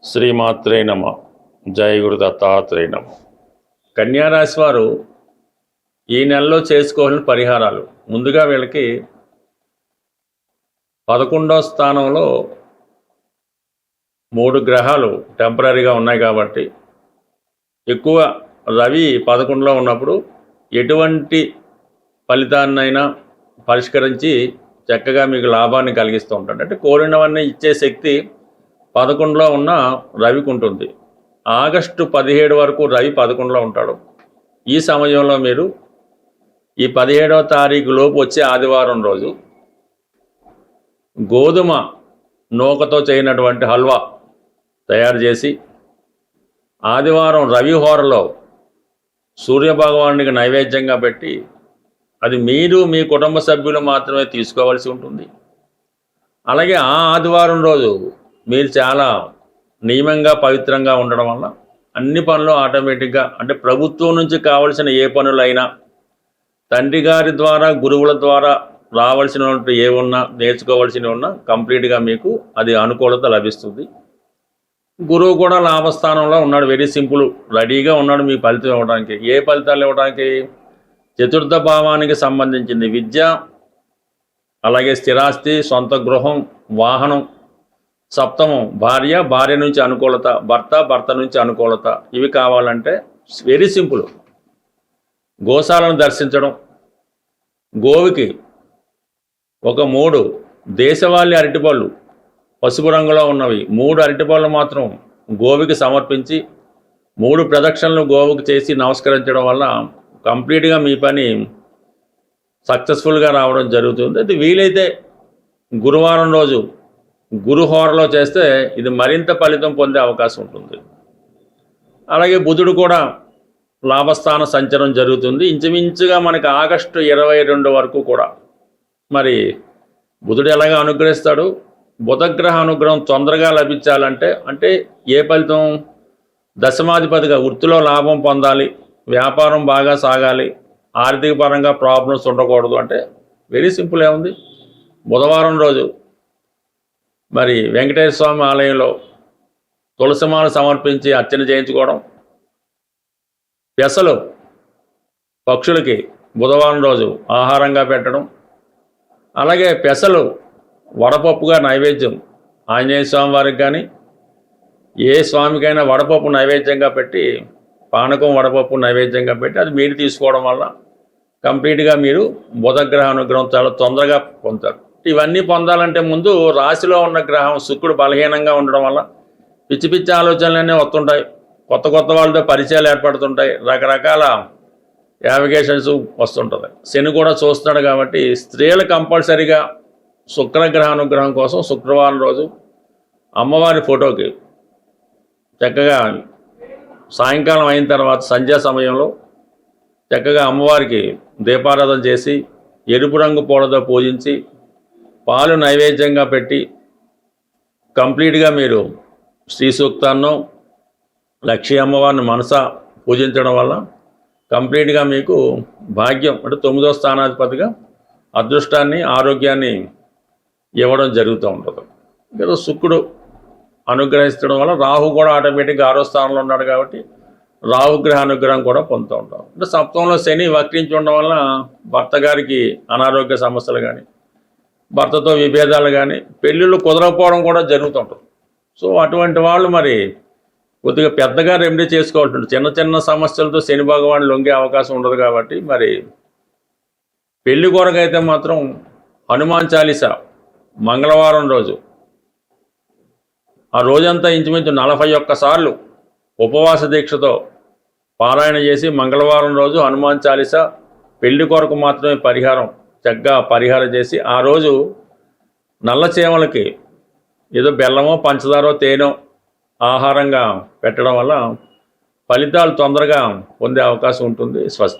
శ్రీమాత్రే నమ. జయ గురు దత్తాత్రేయ నమ. కన్యారాశి వారు ఈ నెలలో చేసుకోవాల్సిన పరిహారాలు, ముందుగా వీళ్ళకి 11వ స్థానంలో 3 గ్రహాలు టెంపరీగా ఉన్నాయి కాబట్టి ఎక్కువ రవి 11లో ఉన్నప్పుడు ఎటువంటి ఫలితాన్నైనా పరిష్కరించి చక్కగా మీకు లాభాన్ని కలిగిస్తూ ఉంటాడు. అంటే కోరినవన్నీ ఇచ్చే శక్తి 11లో ఉన్న రవికి ఉంటుంది. ఆగస్టు 17 వరకు రవి 11లో ఉంటాడు. ఈ సమయంలో మీరు ఈ 17వ తారీఖు లోపు వచ్చే ఆదివారం రోజు గోధుమ నూకతో చేయనటువంటి హల్వా తయారు చేసి ఆదివారం రవి హోరలో సూర్యభగవానుడికి నైవేద్యంగా పెట్టి అది మీరు మీ కుటుంబ సభ్యులు మాత్రమే తీసుకోవాల్సి ఉంటుంది. అలాగే ఆ ఆదివారం రోజు మీరు చాలా నియమంగా పవిత్రంగా ఉండడం వల్ల అన్ని పనులు ఆటోమేటిక్గా, అంటే ప్రభుత్వం నుంచి కావలసిన ఏ పనులైనా, తండ్రి గారి ద్వారా గురువుల ద్వారా రావాల్సినటువంటి ఏమున్నా, నేర్చుకోవాల్సినవి ఉన్నా కంప్లీట్గా మీకు అది అనుకూలత లభిస్తుంది. గురువు కూడా లాభస్థానంలో ఉన్నాడు, వెరీ సింపుల్, రెడీగా ఉన్నాడు మీ ఫలితం ఇవ్వడానికి. ఏ ఫలితాలు ఇవ్వడానికి? చతుర్థ భావానికి సంబంధించింది విద్య, అలాగే స్థిరాస్తి, సొంత గృహం, వాహనం. సప్తమం భార్య నుంచి అనుకూలత, భర్త నుంచి అనుకూలత. ఇవి కావాలంటే వెరీ సింపుల్. గోశాలను దర్శించడం, గోవుకి ఒక 3 దేశవాళీ అరటిపళ్ళు పసుపు రంగులో ఉన్నవి 3 అరటిపళ్ళు మాత్రం గోవుకి సమర్పించి 3 ప్రదక్షిణలు గోవుకి చేసి నమస్కరించడం వల్ల కంప్లీట్గా మీ పని సక్సెస్ఫుల్గా రావడం జరుగుతుంది. అది వీలైతే గురువారం రోజు గురుహోరలో చేస్తే ఇది మరింత ఫలితం పొందే అవకాశం ఉంటుంది. అలాగే బుధుడు కూడా లాభస్థాన సంచరం జరుగుతుంది. ఇంచుమించుగా మనకి ఆగస్టు 22 వరకు కూడా. మరి బుధుడు ఎలాగ అనుగ్రహిస్తాడు? బుధగ్రహ అనుగ్రహం తొందరగా లభించాలంటే, అంటే ఏ ఫలితం? దశమాధిపతిగా వృత్తిలో లాభం పొందాలి, వ్యాపారం బాగా సాగాలి, ఆర్థిక పరంగా ప్రాబ్లమ్స్ ఉండకూడదు. అంటే వెరీ సింపుల్. ఏముంది? బుధవారం రోజు మరి వెంకటేశ్వర స్వామి ఆలయంలో తులసిమాల సమర్పించి అర్చన చేయించుకోవడం, పెసలు పక్షులకి బుధవారం రోజు ఆహారంగా పెట్టడం, అలాగే పెసలు వడపప్పుగా నైవేద్యం ఆంజనేయ స్వామి వారికి కానీ ఏ స్వామికైనా వడపప్పు నైవేద్యంగా పెట్టి, పానకం వడపప్పు నైవేద్యంగా పెట్టి అది మీరు తీసుకోవడం వల్ల కంప్లీట్గా మీరు బుధగ్రహ అనుగ్రహం చాలా తొందరగా పొందుతారు. ఇవన్నీ పొందాలంటే ముందు రాశిలో ఉన్న గ్రహం శుక్రుడు బలహీనంగా ఉండడం వల్ల పిచ్చి పిచ్చి ఆలోచనలన్నీ వస్తుంటాయి, కొత్త వాళ్ళతో పరిచయాలు ఏర్పడుతుంటాయి, రకరకాల యావిగేషన్స్ వస్తుంటుంది. శని కూడా చూస్తున్నాడు కాబట్టి స్త్రీలు కంపల్సరీగా శుక్రగ్రహ అనుగ్రహం కోసం శుక్రవారం రోజు అమ్మవారి ఫోటోకి చక్కగా సాయంకాలం అయిన తర్వాత సంధ్యా సమయంలో చక్కగా అమ్మవారికి దీపారాధన చేసి ఎరుపు రంగు పూలతో పూజించి పాలు నైవేద్యంగా పెట్టి కంప్లీట్గా మీరు శ్రీ సూక్తాన్నో లక్ష్మీ అమ్మవారిని మనసా పూజించడం వల్ల కంప్లీట్గా మీకు భాగ్యం, అంటే 9వ స్థానాధిపతిగా అదృష్టాన్ని, ఆరోగ్యాన్ని ఇవ్వడం జరుగుతూ ఉంటుంది. ఇక్కడ శుక్రుడు అనుగ్రహించడం వల్ల రాహు కూడా ఆటోమేటిక్గా 6వ స్థానంలో ఉన్నాడు కాబట్టి రాహుగ్రహ అనుగ్రహం కూడా పొందుతూ ఉంటాం. అంటే సప్తంలో శని వక్రించి ఉండడం వల్ల భర్త గారికి అనారోగ్య సమస్యలు కానీ, భర్తతో విభేదాలు కానీ, పెళ్ళిళ్ళు కుదరకపోవడం కూడా జరుగుతుంటుంది. సో అటువంటి వాళ్ళు మరి కొద్దిగా పెద్దగా రెమెడీ చేసుకోవాల్సి ఉంటుంది. చిన్న చిన్న సమస్యలతో శని భగవాన్ లొంగే అవకాశం ఉండదు కాబట్టి మరి పెళ్లి కొరకైతే మాత్రం హనుమాన్ చాలీసా మంగళవారం రోజు ఆ రోజంతా ఇంచుమించు 41 సార్లు ఉపవాస దీక్షతో పారాయణ చేసి మంగళవారం రోజు హనుమాన్ చాలీసా పెళ్లి కొరకు మాత్రమే చక్కగా పరిహారం చేసి ఆ రోజు నల్ల చీమలకి ఏదో బెల్లమో పంచదారో తేనో ఆహారంగా పెట్టడం వల్ల ఫలితాలు తొందరగా పొందే అవకాశం ఉంటుంది. స్వస్తి.